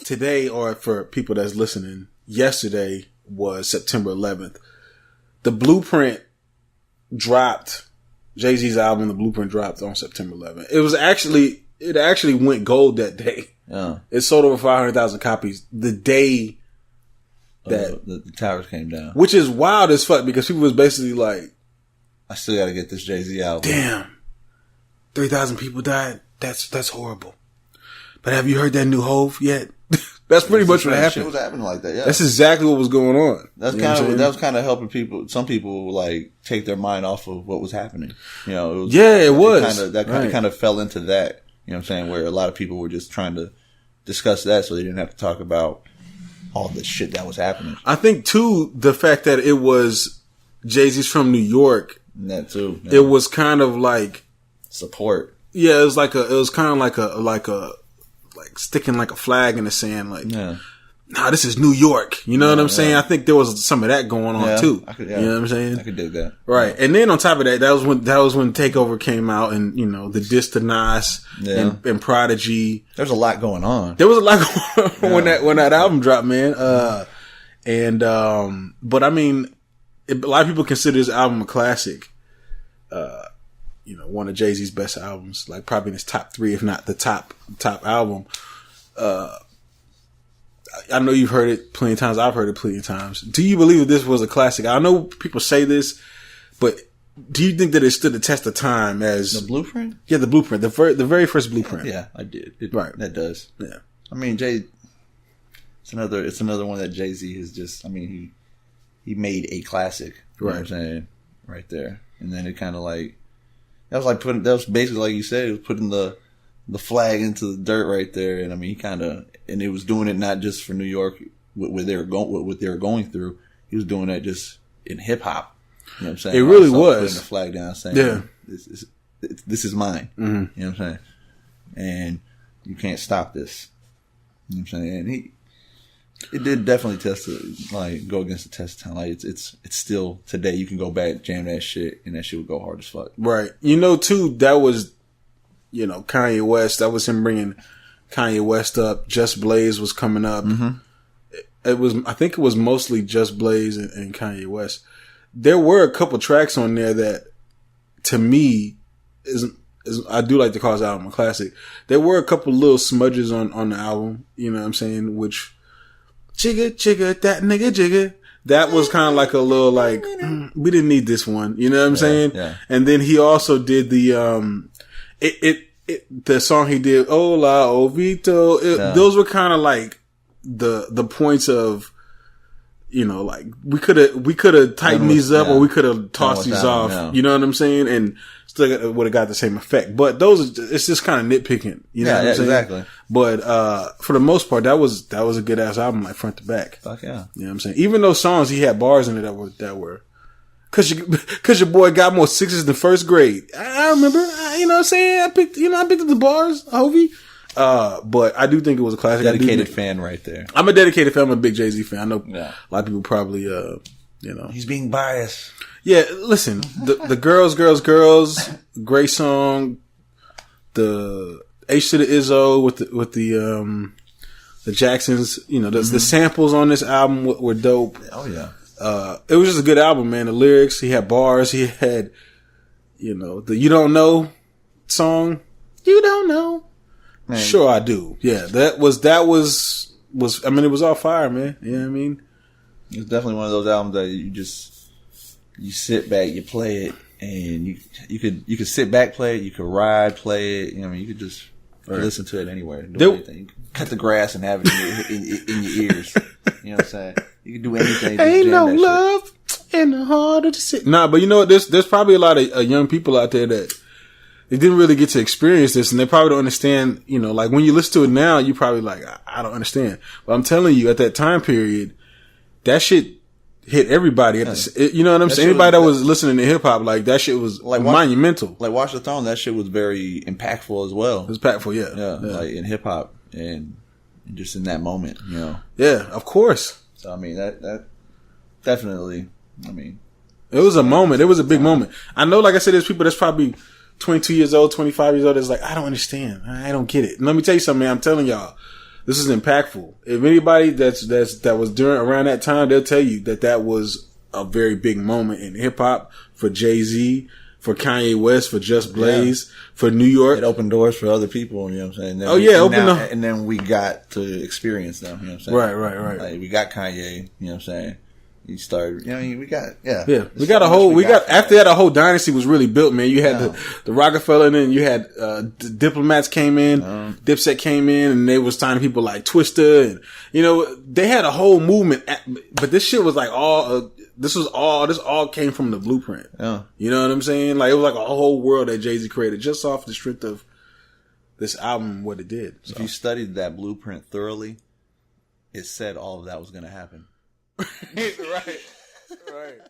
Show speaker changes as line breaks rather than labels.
today, or for people that's listening, yesterday was September 11th. The Blueprint dropped. Jay-Z's album, The Blueprint, dropped on September 11th. It actually went gold that day.
Yeah.
It sold over 500,000 copies the day that
the towers came down.
Which is wild as fuck because people was basically like,
I still got to get this Jay-Z album.
Damn, 3,000 people died. That's horrible. But have you heard that new Hove yet? That's pretty much what happened.
Shit was happening like that. Yeah,
that's exactly what was going on.
That was kind of helping people. Some people like take their mind off of what was happening. You know, it was. That kind of fell into that. You know what I'm saying? Where a lot of people were just trying to discuss that, so they didn't have to talk about all the shit that was happening.
I think too the fact that it was Jay-Z's from New York.
And that too. Yeah.
It was kind of like
support.
Yeah, it was kind of like sticking like a flag in the sand, like, nah, this is New York. You know what I'm saying? I think there was some of that going on too. You know what I'm saying?
I could dig that.
Right. And then on top of that, that was when Takeover came out, and you know, the diss to Nas and Prodigy.
There's a lot going on.
There was a lot going on when that album dropped, man. But I mean, a lot of people consider this album a classic. You know, one of Jay-Z's best albums, like probably in his top 3, if not the top album. I know you've heard it plenty of times. I've heard it plenty of times. Do you believe that this was a classic? I know people say this, but do you think that it stood the test of time as
The Blueprint?
Yeah, The Blueprint, the very first Blueprint.
Yeah, I did.
Right,
that does.
Yeah,
I mean, it's another one that Jay-Z has just. I mean, he made a classic. You know what I'm saying? Right there, and then it kind of like. That was basically like you said, it was putting the flag into the dirt right there, and I mean, and it was doing it not just for New York, what they were going through. He was doing that just in hip hop. You know what I'm saying?
It really was
putting the flag down, saying, this is mine."
Mm-hmm.
You know what I'm saying? And you can't stop this. You know what I'm saying? And it did definitely go against the test of time. Like it's still today. You can go back, jam that shit, and that shit would go hard as fuck.
Right. You know, too, that was, you know, Kanye West. That was him bringing Kanye West up. Just Blaze was coming up.
Mm-hmm.
I think it was mostly Just Blaze and Kanye West. There were a couple tracks on there that, to me, I do like to call this album a classic. There were a couple little smudges on the album. You know what I'm saying? Which. Chigga, that nigga jigga. That was kind of like a little like, we didn't need this one. You know what I'm saying?
Yeah.
And then he also did the song he did, Hola, Ovito. Those were kind of like the points of, you know, like we could have tightened these up or we could have tossed these off. Yeah. You know what I'm saying? And still would have got the same effect. But it's just kind of nitpicking. You know what I'm saying?
Exactly.
But for the most part, that was a good ass album, like front to back.
Fuck yeah.
You know what I'm saying? Even those songs, he had bars in it that were cause your boy got more sixes than first grade. I remember. You know what I'm saying? I picked up the bars, Hovey. But I do think it was a classic.
Dedicated fan right there.
I'm a dedicated fan. I'm a big Jay-Z fan. I know a lot of people probably, you know.
He's being biased.
Yeah, listen, the girls, great song. The H to the Izzo with the Jacksons, you know, the samples on this album were dope.
Oh yeah.
It was just a good album, man. The lyrics, he had bars, he had, you know, the You Don't Know song. You don't know. Man. Sure I do. Yeah, that was I mean, it was all fire, man. You know what I mean?
It's definitely one of those albums that you sit back, you play it, and you could sit back, play it, you could ride, play it. You know, I mean, you could just listen to it anywhere. Do anything. You can cut the grass and have it in your ears. You know what I'm saying? You can do anything.
Ain't no love in the heart of the city. Nah, but you know what? There's probably a lot of young people out there that they didn't really get to experience this, and they probably don't understand. You know, like when you listen to it now, you probably like, I don't understand. But I'm telling you, at that time period, that shit hit everybody. You know what I'm saying? Anybody that was listening to hip hop, like that shit was like monumental.
Like Watch the Throne, that shit was very impactful as well.
It was impactful, yeah.
Like in hip hop and just in that moment, you know.
Yeah, of course.
So I mean that definitely. I mean,
it was a moment. It was a big moment. I know, like I said, there's people that's probably 22 years old, 25 years old. That's like, I don't understand. I don't get it. And let me tell you something, man. I'm telling y'all, This is impactful. If anybody that was during around that time, they'll tell you that was a very big moment in hip hop for Jay-Z, for Kanye West, for Just Blaze, for New York.
It opened doors for other people, you know what I'm saying? And then we got to experience them, you know what I'm saying?
Right.
Like, we got Kanye, you know what I'm saying? He started, you know, we got,
after that, a whole dynasty was really built, man. You had the Rockefeller, and then you had, the Diplomats came in, Dipset came in, and they was signing people like Twista, and, you know, they had a whole movement, but this shit was like this all came from the blueprint.
Yeah.
You know what I'm saying? Like, it was like a whole world that Jay-Z created just off the strength of this album, what it did. So.
If you studied that blueprint thoroughly, it said all of that was going to happen.
Right.